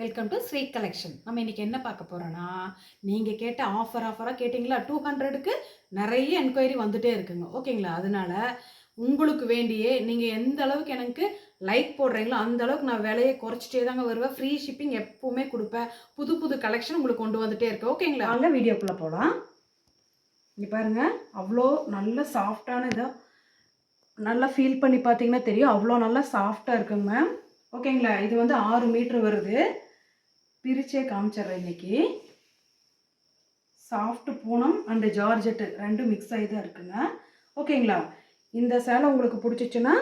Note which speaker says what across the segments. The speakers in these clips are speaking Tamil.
Speaker 1: Welcome to sweet collection. நம்ம இன்னைக்கு என்ன பார்க்க போறோம்னா, நீங்க கேட்ட ஆஃபரா கேட்டிங்களா 200க்கு நிறைய என்கொயரி வந்துட்டே இருக்குங்க. ஓகேங்களா? அதனால உங்களுக்கு வேண்டியே நீங்க எந்த அளவுக்கு எனக்கு லைக் போடுறீங்களோ அந்த அளவுக்கு நான் விலையை குறைச்சிட்டே தாங்க வருவேன். ஃப்ரீ ஷிப்பிங் எப்பவுமே கொடுப்பேன். புது புது கலெக்ஷன் உங்களுக்கு கொண்டு வந்துட்டே இருக்கு. ஓகேங்களா? வாங்க வீடியோக்குள்ள போலாம். இங்க பாருங்க, அவ்வளோ நல்ல சாஃப்டான இதா நல்லா ஃபீல் பண்ணி பார்த்தீங்கன்னா தெரியும். அவ்வளோ நல்லா சாஃப்டா இருக்குங்க மேம். ஓகேங்களா? இது வந்து 6 மீட்டர் வருது. பிரிச்சே காமிச்சிடுறேன் இன்னைக்கு. சாஃப்ட் பூனம் அண்ட் ஜார்ஜெட் ரெண்டும் மிக்ஸ் ஆகி தான் இருக்குங்க. ஓகேங்களா? இந்த சேலை உங்களுக்கு பிடிச்சிச்சுன்னா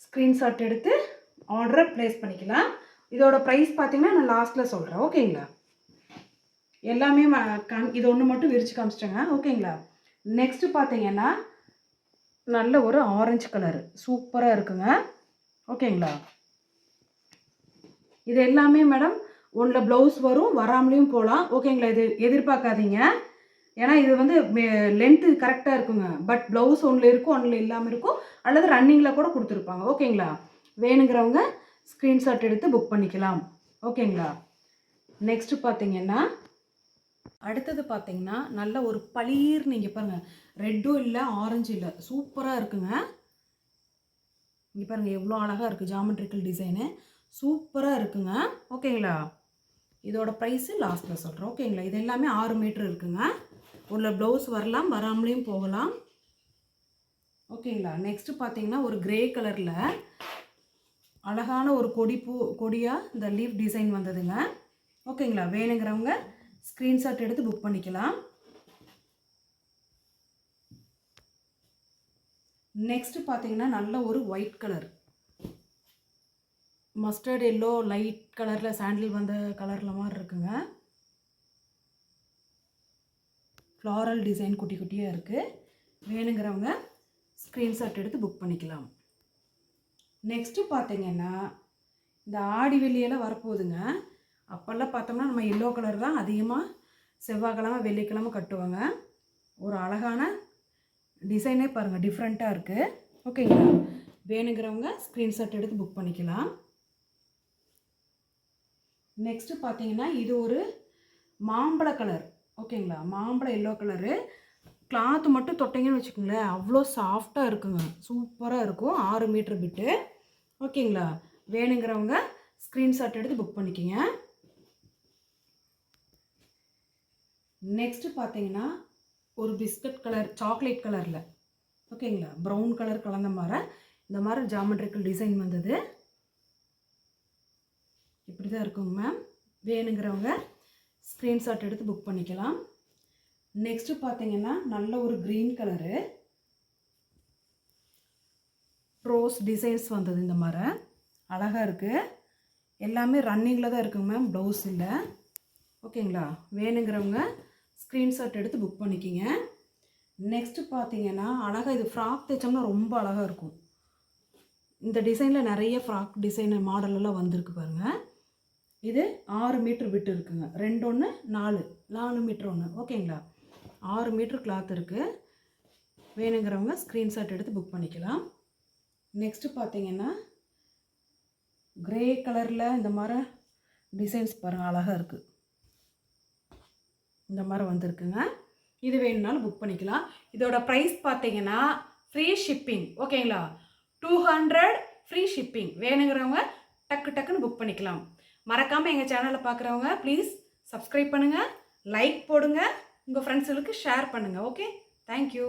Speaker 1: ஸ்க்ரீன்ஷாட் எடுத்து ஆர்டரை ப்ளேஸ் பண்ணிக்கலாம். இதோட ப்ரைஸ் பார்த்தீங்கன்னா நான் லாஸ்ட்டில் சொல்கிறேன். ஓகேங்களா? எல்லாமே இது ஒன்று மட்டும் விரிச்சு காமிச்சிட்டேங்க. ஓகேங்களா? நெக்ஸ்ட்டு பார்த்தீங்கன்னா நல்ல ஒரு ஆரஞ்சு கலர் சூப்பராக இருக்குங்க. ஓகேங்களா? இது எல்லாமே மேடம் ஒன்றில் ப்ளவுஸ் வரும், வராமலேயும் போகலாம். ஓகேங்களா? இது எதிர்பார்க்காதீங்க. ஏன்னா இது வந்து லென்த்து கரெக்டாக இருக்குங்க. பட் ப்ளவுஸ் ஒன்றில் இருக்கும், ஒன்றில் இல்லாமல் இருக்கும், அல்லது ரன்னிங்கில் கூட கொடுத்துருப்பாங்க. ஓகேங்களா? வேணுங்கிறவங்க ஸ்க்ரீன்ஷாட் எடுத்து புக் பண்ணிக்கலாம். ஓகேங்களா? நெக்ஸ்ட்டு பார்த்தீங்கன்னா அடுத்தது பார்த்தீங்கன்னா நல்ல ஒரு பளீர், நீங்கள் பாருங்கள், ரெட்டும் இல்லை ஆரஞ்சும் இல்லை, சூப்பராக இருக்குங்க. இங்கே பாருங்கள் எவ்வளோ அழகாக இருக்குது, ஜாமெட்ரிக்கல் டிசைனு சூப்பராக இருக்குங்க. ஓகேங்களா? இதோட ப்ரைஸு லாஸ்ட்டில் சொல்கிறேன். ஓகேங்களா? இது எல்லாமே 6 மீட்டர் இருக்குங்க. உள்ள ப்ளவுஸ் வரலாம், வராமலேயும் போகலாம். ஓகேங்களா? நெக்ஸ்ட்டு பார்த்தீங்கன்னா ஒரு கிரே கலரில் அழகான ஒரு கொடியாக இந்த லீஃப் டிசைன் வந்ததுங்க. ஓகேங்களா? வேணுங்கிறவங்க ஸ்க்ரீன்ஷாட் எடுத்து புக் பண்ணிக்கலாம். நெக்ஸ்ட்டு பார்த்தீங்கன்னா நல்ல ஒரு white colour, mustard yellow light கலரில் சாண்டில் வந்த கலரில் மாதிரி இருக்குங்க. ஃப்ளாரல் டிசைன் குட்டி குட்டியாக இருக்குது. வேணுங்கிறவங்க ஸ்க்ரீன்ஷாட் எடுத்து புக் பண்ணிக்கலாம். நெக்ஸ்ட்டு பார்த்தீங்கன்னா இந்த ஆடி வெள்ளியெல்லாம் வரப்போகுதுங்க. அப்போல்லாம் பார்த்தோம்னா நம்ம எல்லோ கலர் தான் அதிகமாக செவ்வாய்க்கிழமை வெள்ளிக்கிழமை கட்டுவாங்க. ஒரு அழகான டிசைனே பாருங்கள், டிஃப்ரெண்ட்டாக இருக்குது. ஓகேங்களா? வேணுங்கிறவங்க ஸ்க்ரீன்ஷாட் எடுத்து புக் பண்ணிக்கலாம். நெக்ஸ்ட்டு பார்த்தீங்கன்னா இது ஒரு மாம்பழ கலர். ஓகேங்களா? மாம்பழ எல்லோ கலரு. கிளாத்து மட்டும் தொட்டிங்கன்னு வச்சுக்கோங்களேன், அவ்வளோ சாஃப்டாக இருக்குங்க, சூப்பராக இருக்கும். 6 மீட்டர் பிட்டு. ஓகேங்களா? வேணுங்கிறவங்க ஸ்க்ரீன்ஷாட் எடுத்து புக் பண்ணிக்கிங்க. நெக்ஸ்ட்டு பார்த்தீங்கன்னா ஒரு பிஸ்கட் கலர் சாக்லேட் கலரில், ஓகேங்களா, ப்ரௌன் கலர் கலந்த மாதிரி இந்த மாதிரி ஜாமெட்ரிக்கல் டிசைன் வந்தது. இப்படி தான் இருக்குங்க மேம். வேணுங்கிறவங்க ஸ்க்ரீன்ஷாட் எடுத்து புக் பண்ணிக்கலாம். நெக்ஸ்ட்டு பார்த்தீங்கன்னா நல்ல ஒரு க்ரீன் கலரு ரோஸ் டிசைன்ஸ் வந்தது. இந்த மாதிரி அழகாக இருக்குது. எல்லாமே ரன்னிங்கில் தான் இருக்குங்க மேம், ப்ளவுஸ் இல்லை. ஓகேங்களா? வேணுங்கிறவங்க ஸ்க்ரீன்ஷாட் எடுத்து புக் பண்ணிக்கிங்க. நெக்ஸ்ட்டு பார்த்தீங்கன்னா அழகாக இது ஃப்ராக் தைச்சோம்னா ரொம்ப அழகாக இருக்கும். இந்த டிசைனில் நிறைய ஃப்ராக் டிசைன் மாடலெல்லாம் வந்திருக்கு பாருங்கள். இது 6 மீட்டர் விட்டு இருக்குங்க. 2 1 4 மீட்டர் ஒன்று. ஓகேங்களா? 6 மீட்டர் கிளாத் இருக்குது. வேணுங்கிறவங்க ஸ்க்ரீன்ஷாட் எடுத்து புக் பண்ணிக்கலாம். நெக்ஸ்ட்டு பார்த்தீங்கன்னா கிரே கலரில் இந்த மாதிரி டிசைன்ஸ் பாருங்கள், அழகாக இருக்குது. இந்த மாதிரி வந்திருக்குங்க. இது வேணும்னாலும் புக் பண்ணிக்கலாம். இதோட ப்ரைஸ் பார்த்தீங்கன்னா ஃப்ரீ ஷிப்பிங். ஓகேங்களா? 200 ஃப்ரீ ஷிப்பிங். வேணுங்கிறவங்க டக்குன்னு புக் பண்ணிக்கலாம். மறக்காமல் எங்கள் சேனலை பார்க்குறவங்க ப்ளீஸ் சப்ஸ்கிரைப் பண்ணுங்கள், லைக் போடுங்க, உங்கள் ஃப்ரெண்ட்ஸுகளுக்கு ஷேர் பண்ணுங்கள். Okay, thank you.